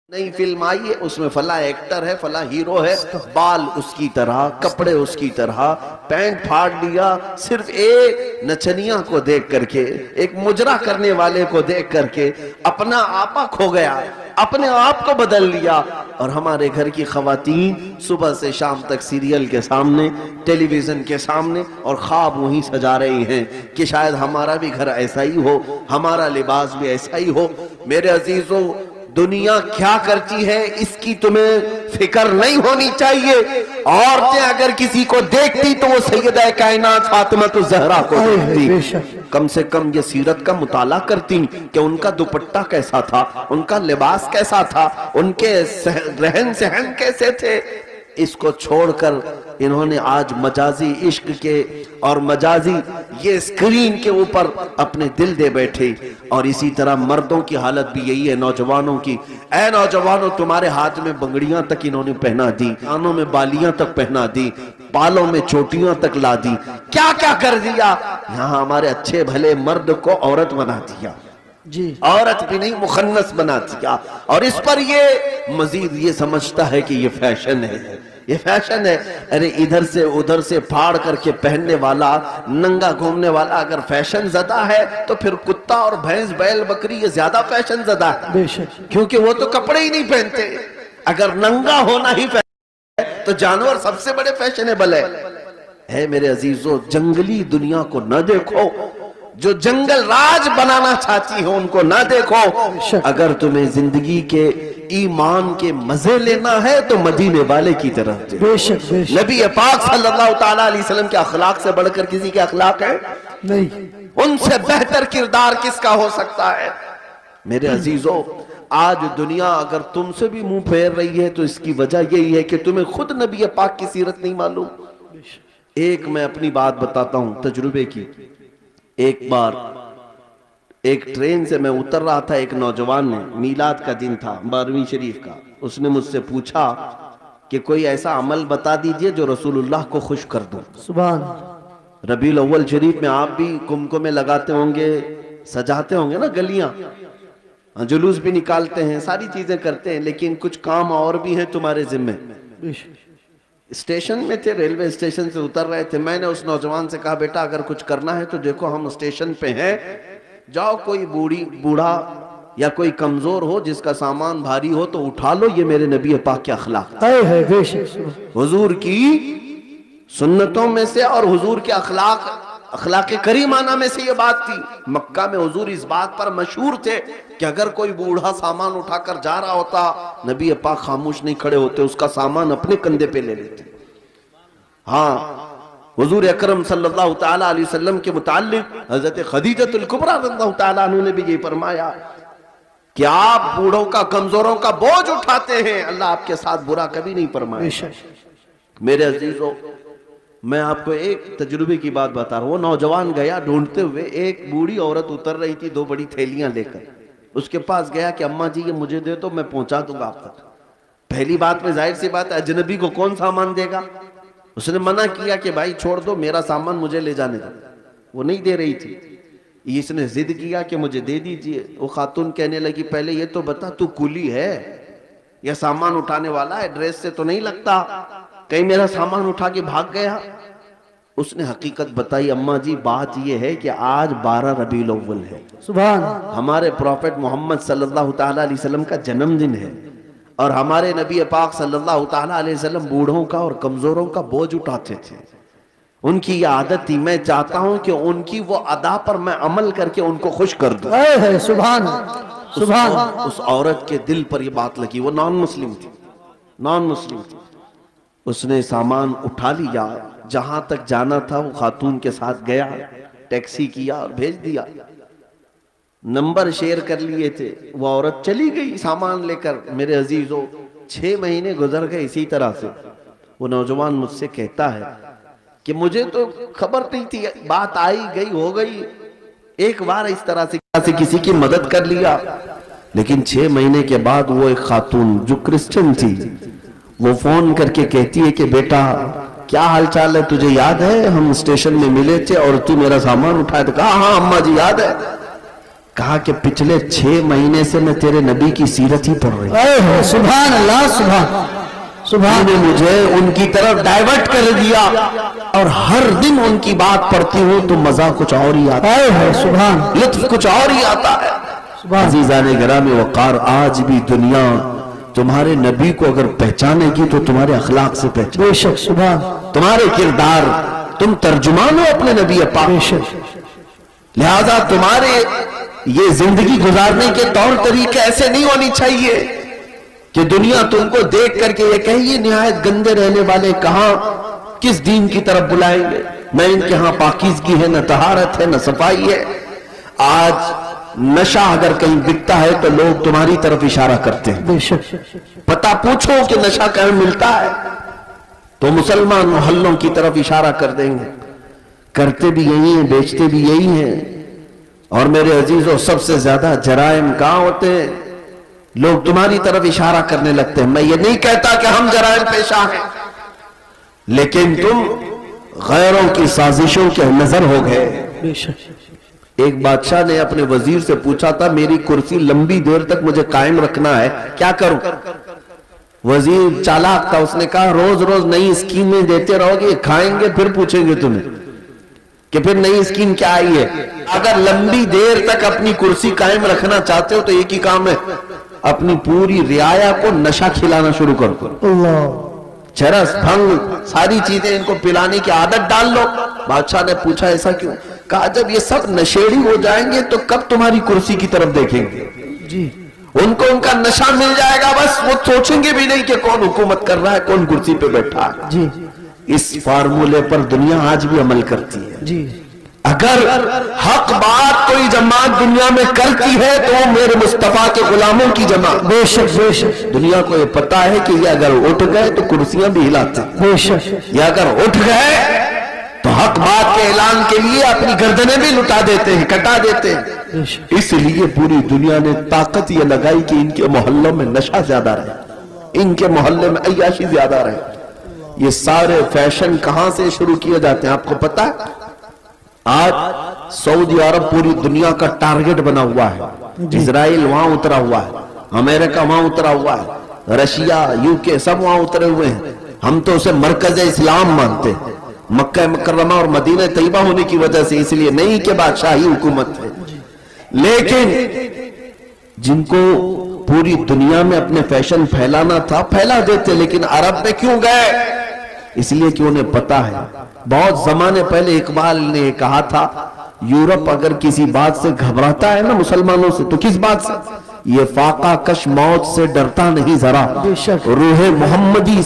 نئی فلم آئی ہے، اس میں فلاں ایکٹر ہے، فلاں ہیرو ہے، بال اس کی طرح، کپڑے اس کی طرح، پینٹ پھاڑ لیا، صرف ایک نچنیاں کو دیکھ کر کے، ایک مجرا کرنے والے کو دیکھ کر کے اپنا آپا کھو گیا، اپنے آپ کو بدل لیا۔ اور ہمارے گھر کی خواتین صبح سے شام تک سیریل کے سامنے، ٹیلی ویژن کے سامنے، اور خواب وہیں سجا رہی ہیں کہ شاید ہمارا بھی گھر ایسا ہی ہو، ہمارا لباس بھی ایسا ہی ہو۔ میرے عزیزوں، دنیا کیا کرتی ہے اس کی تمہیں فکر نہیں ہونی چاہیے۔ عورتیں اگر کسی کو دیکھتی تو وہ سیدہ کائنات فاطمہ الزہرا کو دیکھتی، کم سے کم یہ سیرت کا مطالعہ کرتی کہ ان کا دوپٹہ کیسا تھا، ان کا لباس کیسا تھا، ان کے رہن سہن کیسے تھے۔ اس کو چھوڑ کر انہوں نے آج مجازی عشق کے اور مجازی یہ اسکرین کے اوپر اپنے دل دے بیٹھے۔ اور اسی طرح مردوں کی حالت بھی یہی ہے، نوجوانوں کی۔ اے نوجوانوں، تمہارے ہاتھ میں بنگڑیاں تک انہوں نے پہنا دی، کانوں میں بالیاں تک پہنا دی، بالوں میں چوٹیاں تک لا دی، کیا کیا کر دیا۔ یہاں ہمارے اچھے بھلے مرد کو عورت بنا دیا، جی عورت بھی نہیں مخنث بنا دیا۔ اور اس پر یہ مزید یہ سمجھتا ہے کہ یہ فیشن ہے، یہ فیشن ہے۔ ارے ادھر سے پھاڑ کر کے پہننے والا، ننگا گھومنے والا اگر فیشن زدہ ہے تو پھر کتا اور بھینس بیل بکری یہ زیادہ فیشن زدہ ہے، بے شک، کیونکہ وہ تو کپڑے ہی نہیں پہنتے۔ اگر ننگا ہونا ہی فیشن ہے تو جانور سب سے بڑے فیشنیبل ہے۔ میرے عزیزو، جنگلی دنیا کو نہ دیکھو، جو جنگل راج بنانا چاہتی ہو ان کو نہ دیکھو۔ اگر تمہیں زندگی کے ایمان کے مزے لینا ہے تو مدینے والے کی طرف دیکھو۔ بے شک، بے شک، نبی پاک صلی اللہ تعالیٰ علیہ وسلم کے اخلاق سے بڑھ کر کسی کے اخلاق ہے؟ نہیں، ان سے بہتر کردار کس کا ہو سکتا ہے؟ میرے عزیزو، آج دنیا اگر تم سے بھی منہ پھیر رہی ہے تو اس کی وجہ یہی ہے کہ تمہیں خود نبی پاک کی سیرت نہیں معلوم۔ ایک میں اپنی بات بتاتا ہوں تجربے کی۔ ایک بار ایک ٹرین سے میں اتر رہا تھا، ایک نوجوان نے، میلاد کا دن تھا 12ویں شریف کا، اس نے مجھ سے پوچھا کہ کوئی ایسا عمل بتا دیجئے جو رسول اللہ کو خوش کر دو۔ سبحان، ربیع الاول شریف میں آپ بھی کمکمے لگاتے ہوں گے، سجاتے ہوں گے نا گلیاں، جلوس بھی نکالتے ہیں، ساری چیزیں کرتے ہیں، لیکن کچھ کام اور بھی ہیں تمہارے ذمہ۔ بے شک، اسٹیشن میں تھے، ریلوے اسٹیشن سے اتر رہے تھے، میں نے اس نوجوان سے کہا بیٹا اگر کچھ کرنا ہے تو دیکھو ہم اسٹیشن پہ ہیں، جاؤ کوئی بوڑھا یا کوئی کمزور ہو جس کا سامان بھاری ہو تو اٹھا لو، یہ میرے نبی پاک کے اخلاق ہے بے شک، حضور کی سنتوں میں سے اور حضور کے اخلاق کریمانہ میں سے یہ بات تھی۔ مکہ میں حضور اس بات پر مشہور تھے کہ اگر کوئی بوڑھا سامان اٹھا کر جا رہا ہوتا، نبی پاک خاموش نہیں کھڑے ہوتے، اس کا سامان اپنے کندھے پہ لے لیتے۔ ہاں، حضور اکرم صلی اللہ تعالیٰ علیہ وسلم کے متعلق حضرت خدیجہ الکبریٰ رضی اللہ تعالیٰ عنہ نے بھی یہ فرمایا کہ آپ بوڑھوں کا، کمزوروں کا بوجھ اٹھاتے ہیں، اللہ آپ کے ساتھ برا کبھی نہیں فرمایا۔ میرے عزیزو، میں آپ کو ایک تجربے کی بات بتا رہا ہوں۔ وہ نوجوان گیا ڈھونڈتے ہوئے، ایک بوڑھی عورت اتر رہی تھی 2 بڑی تھیلیاں لے کر، اس کے پاس گیا کہ اماں جی یہ مجھے دے تو میں پہنچا دوں گا آپ تک۔ پہلی بات میں ظاہر سی بات ہے اجنبی کو کون سامان دے گا؟ اس نے منع کیا کہ بھائی چھوڑ دو، میرا سامان مجھے لے جانے دو۔ وہ نہیں دے رہی تھی، اس نے ضد کیا کہ مجھے دے دیجئے۔ وہ خاتون کہنے لگی پہلے یہ تو بتا تو کولی ہے یا سامان اٹھانے والا ہے؟ ڈریس سے تو نہیں لگتا، کہیں میرا سامان اٹھا کے بھاگ گیا؟ اس نے حقیقت بتائی، اماں جی بات یہ ہے کہ آج 12 ربیع الاول ہے، سبحان، ہمارے پروفیٹ محمد صلی اللہ تعالیٰ علیہ وسلم کا جنم دن ہے، اور ہمارے نبی پاک صلی اللہ تعالیٰ علیہ وسلم بوڑھوں کا اور کمزوروں کا بوجھ اٹھاتے تھے۔ ان کی یہ عادت تھی، میں چاہتا ہوں کہ ان کی وہ ادا پر میں عمل کر کے ان کو خوش کر دوں۔ سبحان، سبحان، اس عورت کے دل پر یہ بات لگی، وہ نان مسلم تھی، اس نے سامان اٹھا لیا، جہاں تک جانا تھا وہ خاتون کے ساتھ گیا، ٹیکسی کیا اور بھیج دیا، نمبر شیئر کر لیے تھے، وہ عورت چلی گئی سامان لے کر۔ میرے عزیزو، 6 مہینے گزر گئے اسی طرح سے۔ وہ نوجوان مجھ سے کہتا ہے کہ مجھے تو خبر نہیں تھی، بات آئی گئی ہو گئی، ایک بار اس طرح سے کسی کی مدد کر لیا، لیکن 6 مہینے کے بعد وہ ایک خاتون جو کرسچن تھی، وہ فون کر کے کہتی ہے کہ بیٹا کیا حال چال ہے، تجھے یاد ہے ہم اسٹیشن میں ملے تھے اور تو میرا سامان اٹھایا تھا؟ کہا ہاں اماں جی یاد ہے۔ کہا کہ پچھلے 6 مہینے سے میں تیرے نبی کی سیرت ہی پڑھ رہی ہوں، اے ہو سبحان اللہ سبحان سبحان نے مجھے ان کی طرف ڈائیورٹ کر دیا، اور ہر دن ان کی بات پڑھتی ہوں تو مزہ کچھ اور ہی آتا اے ہو سبحان ہے، لطف کچھ اور ہی آتا ہے۔ سبحان عزیزان گرامی وقار، آج بھی دنیا تمہارے نبی کو اگر پہچانے گی تو تمہارے اخلاق سے پہچانے، بے شک سبحان تمہارے کردار، تم ترجمان ہو اپنے نبی پاک، بے شک لہذا تمہارے یہ زندگی گزارنے کے طور طریقے ایسے نہیں ہونی چاہیے کہ دنیا تم کو دیکھ کر کے یہ کہے یہ نہایت گندے رہنے والے کہاں کس دین کی طرف بلائیں گے، نہ ان کے ہاں پاکیزگی ہے، نہ طہارت ہے، نہ صفائی ہے۔ آج نشہ اگر کہیں بکتا ہے تو لوگ تمہاری طرف اشارہ کرتے ہیں، بے شک پتہ پوچھو کہ نشہ کہیں ملتا ہے تو مسلمان محلوں کی طرف اشارہ کر دیں گے، کرتے بھی یہی ہیں، بیچتے بھی یہی ہیں۔ اور میرے عزیزوں، سب سے زیادہ جرائم کہاں ہوتے ہیں؟ لوگ تمہاری طرف اشارہ کرنے لگتے ہیں۔ میں یہ نہیں کہتا کہ ہم جرائم پیشہ ہیں، لیکن تم غیروں کی سازشوں کے نظر ہو گئے۔ بے شک ایک بادشاہ نے اپنے وزیر سے پوچھا تھا میری کرسی لمبی دیر تک مجھے قائم رکھنا ہے، کیا کروں؟ وزیر چالاک تھا، اس نے کہا روز روز نئی اسکیمیں دیتے رہو گے، کھائیں گے پھر پوچھیں گے تمہیں کہ پھر نئی اسکیم کیا آئی ہے۔ اگر لمبی دیر تک اپنی کرسی قائم رکھنا چاہتے ہو تو ایک ہی کام ہے، اپنی پوری رعایا کو نشہ کھلانا شروع کر دو، اللہ چرس بھنگ ساری چیزیں ان کو پلانے کی عادت ڈال لو۔ بادشاہ نے پوچھا ایسا کیوں؟ کہا جب یہ سب نشیڑی ہو جائیں گے تو کب تمہاری کرسی کی طرف دیکھیں گے؟ جی ان کو ان کا نشہ مل جائے گا، بس وہ سوچیں گے بھی نہیں کہ کون حکومت کر رہا ہے، کون کرسی پہ بیٹھا ہے۔ جی اس فارمولے پر دنیا آج بھی عمل کرتی ہے۔ جی اگر حق بات کوئی جماعت دنیا میں کرتی ہے تو وہ میرے مصطفیٰ کے غلاموں کی جماعت۔ بے شک بے شک دنیا کو یہ پتا ہے کہ یہ اگر اٹھ گئے تو کرسیاں بھی ہلاتے ہیں، بے شک یہ اگر اٹھ گئے تو حق بات کے اعلان کے لیے اپنی گردنیں بھی لٹا دیتے ہیں، کٹا دیتے ہیں۔ بے شک اس لیے پوری دنیا نے طاقت یہ لگائی کہ ان کے محلوں میں نشہ زیادہ رہے، ان کے محلے میں عیاشی زیادہ رہے۔ یہ سارے فیشن کہاں سے شروع کیے جاتے ہیں آپ کو پتا ہے؟ آج سعودی عرب پوری دنیا کا ٹارگٹ بنا ہوا ہے، اسرائیل وہاں اترا ہوا ہے، امریکہ وہاں اترا ہوا ہے، رشیا، UK سب وہاں اترے ہوئے ہیں۔ ہم تو اسے مرکز اسلام مانتے ہیں، مکہ مکرمہ اور مدینہ طیبہ ہونے کی وجہ سے، اس لیے نہیں کہ بادشاہی حکومت ہے، لیکن جن کو پوری دنیا میں اپنے فیشن پھیلانا تھا پھیلا دیتے، لیکن عرب میں کیوں گئے؟ اس لیے کہ انہیں پتا ہے۔ بہت زمانے پہلے اقبال نے کہا تھا یورپ اگر کسی بات سے گھبراتا ہے نا مسلمانوں سے تو کس بات سے؟ یہ فاقہ کش موت سے ڈرتا نہیں ذرا، بے شک روح محمدی